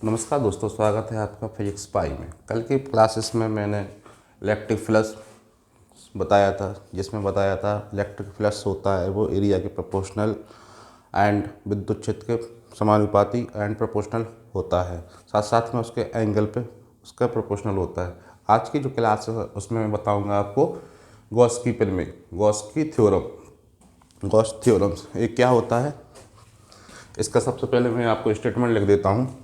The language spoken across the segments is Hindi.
नमस्कार दोस्तों, स्वागत है आपका फिजिक्स पाई में। कल की क्लासेस में मैंने इलेक्ट्रिक फ्लक्स बताया था, जिसमें बताया था इलेक्ट्रिक फ्लक्स होता है वो एरिया के प्रोपोर्शनल एंड विद्युत क्षेत्र के समानुपाती एंड प्रोपोर्शनल होता है, साथ साथ में उसके एंगल पे उसका प्रोपोर्शनल होता है। आज की जो क्लास है उसमें मैं बताऊंगा आपको गॉस की प्रमेय, गॉस की थ्योरम। गॉस थ्योरम्स ये क्या होता है, इसका सबसे पहले मैं आपको स्टेटमेंट लिख देता हूँ।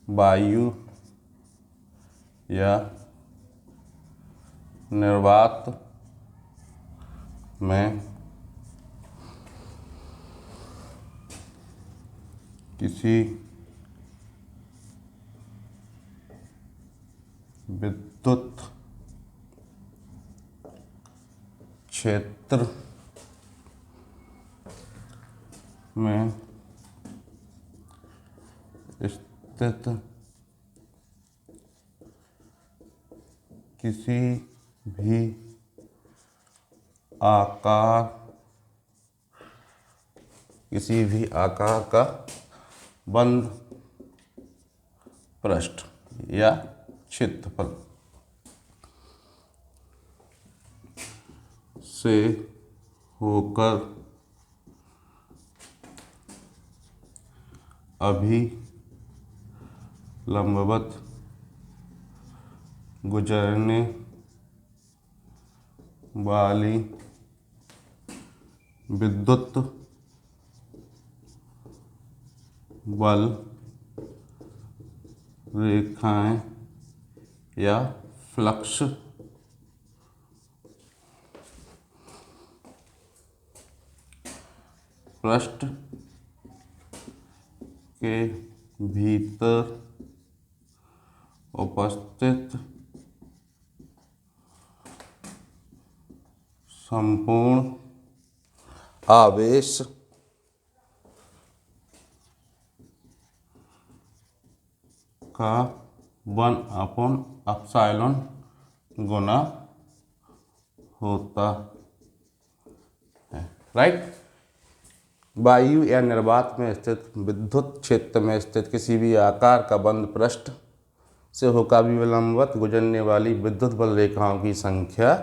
वायु या निर्वात में किसी विद्युत क्षेत्र में स्थित किसी भी आकार का बंद पृष्ठ या क्षेत्रफल से होकर लंबवत गुजरने वाली विद्युत बल रेखाएं या फ्लक्स पृष्ठ के भीतर उपस्थित संपूर्ण आवेश का 1/ε गुना होता है। राइट। वायु या निर्वात में स्थित विद्युत क्षेत्र में स्थित किसी भी आकार का बंद पृष्ठ से होकर लंबवत गुजरने वाली विद्युत बल रेखाओं की संख्या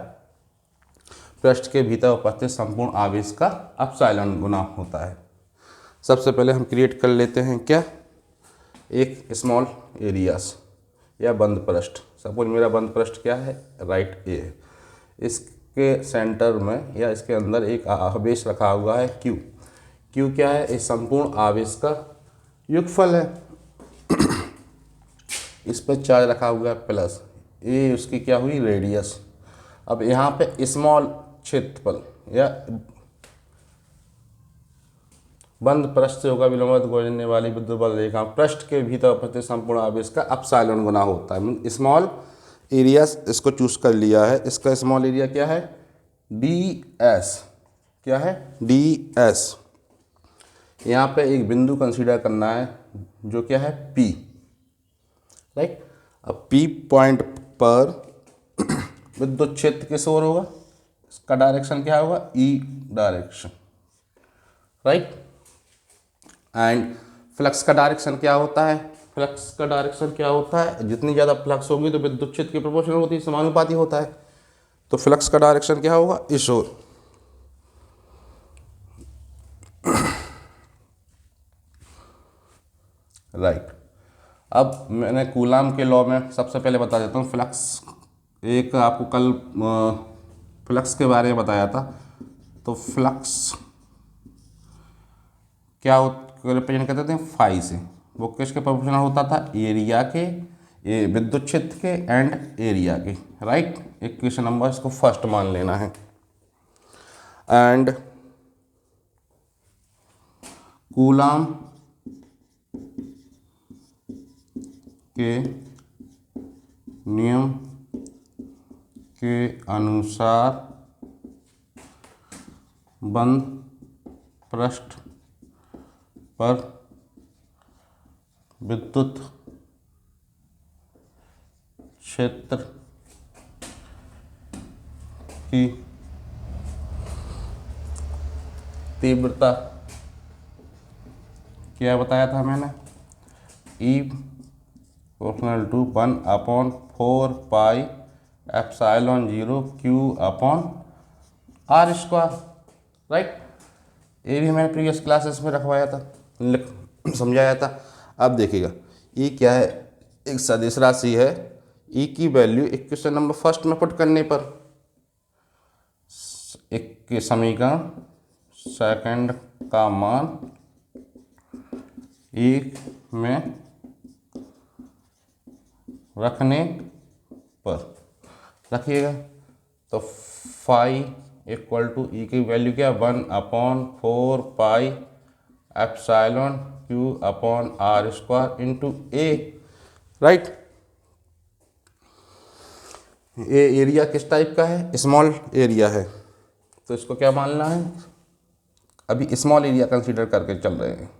पृष्ठ के भीतर उपस्थित संपूर्ण आवेश का एप्सिलॉन गुना होता है। सबसे पहले हम क्रिएट कर लेते हैं क्या, एक स्मॉल एरियास या बंद पृष्ठ। सपोज मेरा बंद पृष्ठ क्या है, राइट ए है। इसके सेंटर में या इसके अंदर एक आवेश रखा हुआ है क्यू। क्यू क्या है, इस संपूर्ण आवेश का युगफल है। इस पर चार्ज रखा हुआ है प्लस, ये उसकी क्या हुई, रेडियस। अब यहाँ पे स्मॉल क्षेत्रफल या बंद पृष्ठ से होकर विलंबित गुजरने वाली विद्युत बल रेखा पृष्ठ के भीतर उपस्थित संपूर्ण आवेश का एप्सिलॉन गुना होता है। स्मॉल एरिया इसको चूज कर लिया है। इसका स्मॉल एरिया क्या है, डी एस। क्या है, डी एस। यहाँ पे एक बिंदु कंसीडर करना है जो क्या है, पी। राइट। अब पी पॉइंट पर विद्युत क्षेत्र किस ओर होगा, इसका डायरेक्शन क्या होगा, ई डायरेक्शन। राइट। एंड फ्लक्स का डायरेक्शन क्या होता है, फ्लक्स का डायरेक्शन क्या होता है, जितनी ज़्यादा फ्लक्स होगी तो विद्युत क्षेत्र की प्रोपोर्शनल होती है, समानुपाती होता है। तो फ्लक्स का डायरेक्शन क्या होगा, इस ओर। राइट। अब मैंने कूलाम के लॉ में सबसे पहले बता देता हूँ फ्लक्स। एक आपको कल फ्लक्स के बारे में बताया था। तो फ्लक्स क्या रिप्रेजेंट करते थे, फाई से। वो किसके प्रोपोर्शनल होता था, एरिया के, ये विद्युत क्षेत्र के एंड एरिया के। राइट। इक्वेशन नंबर इसको फर्स्ट मान लेना है। एंड कूलाम के नियम के अनुसार बंद पृष्ठ पर विद्युत क्षेत्र की तीव्रता क्या बताया था मैंने, E proportional to 1/4 pi epsilon 0 q upon r square, right. ये भी मैंने प्रीवियस क्लासेस में रखवाया था, समझाया था। अब देखिएगा ये क्या है, एक सदिश राशि है, ई की वैल्यू इक्वेशन नंबर फर्स्ट में पुट करने पर एक के समीकरण सेकंड का मान एक में रखने पर रखिएगा, तो फाई इक्वल टू ई की वैल्यू क्या, 1/4 pi epsilon q upon r square into a, right. ये एरिया किस टाइप का है, स्मॉल एरिया है, तो इसको क्या मानना है, अभी स्मॉल एरिया कंसीडर करके चल रहे हैं,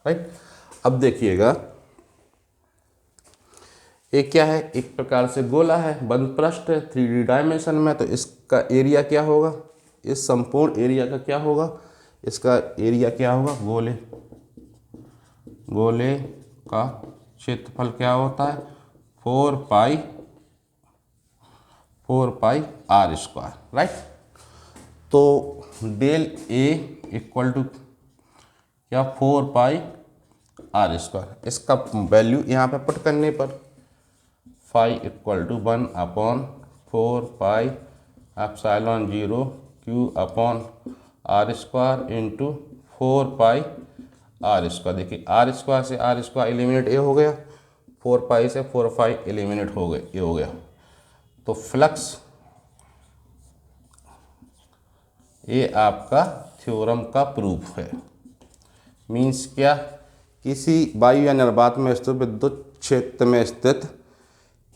राइट। अब देखिएगा एक क्या है, एक प्रकार से गोला है, बंद पृष्ठ है 3D डायमेंशन में, तो इसका एरिया क्या होगा, इस संपूर्ण एरिया का क्या होगा, इसका एरिया क्या होगा, गोले का क्षेत्रफल क्या होता है, 4 पाई आर स्क्वायर, राइट। तो डेल ए इक्वल टू क्या, 4 पाई आर स्क्वायर, इसका वैल्यू यहाँ पे पुट करने पर phi equal to 1/4 pi epsilon 0 q upon r square into 4 pi r square. देखिए आर स्क्वायर से आर स्क्वायर एलिमिनेट ए हो गया, 4 पाई से 4 पाई एलिमिनेट हो गए, ये हो गया। तो फ्लक्स ये आपका थ्योरम का प्रूफ है। मीन्स क्या, किसी वायु या निर्वात में स्थित विद्युत क्षेत्र में स्थित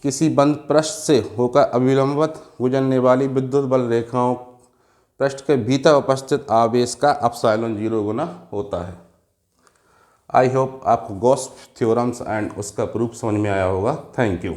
किसी बंद पृष्ठ से होकर अविलंबत गुजरने वाली विद्युत बल रेखाओं पृष्ठ के भीतर उपस्थित आवेश का एप्सिलॉन 0 गुना होता है। आई होप आपको गॉस थ्योरम्स एंड उसका प्रूफ समझ में आया होगा। Thank you.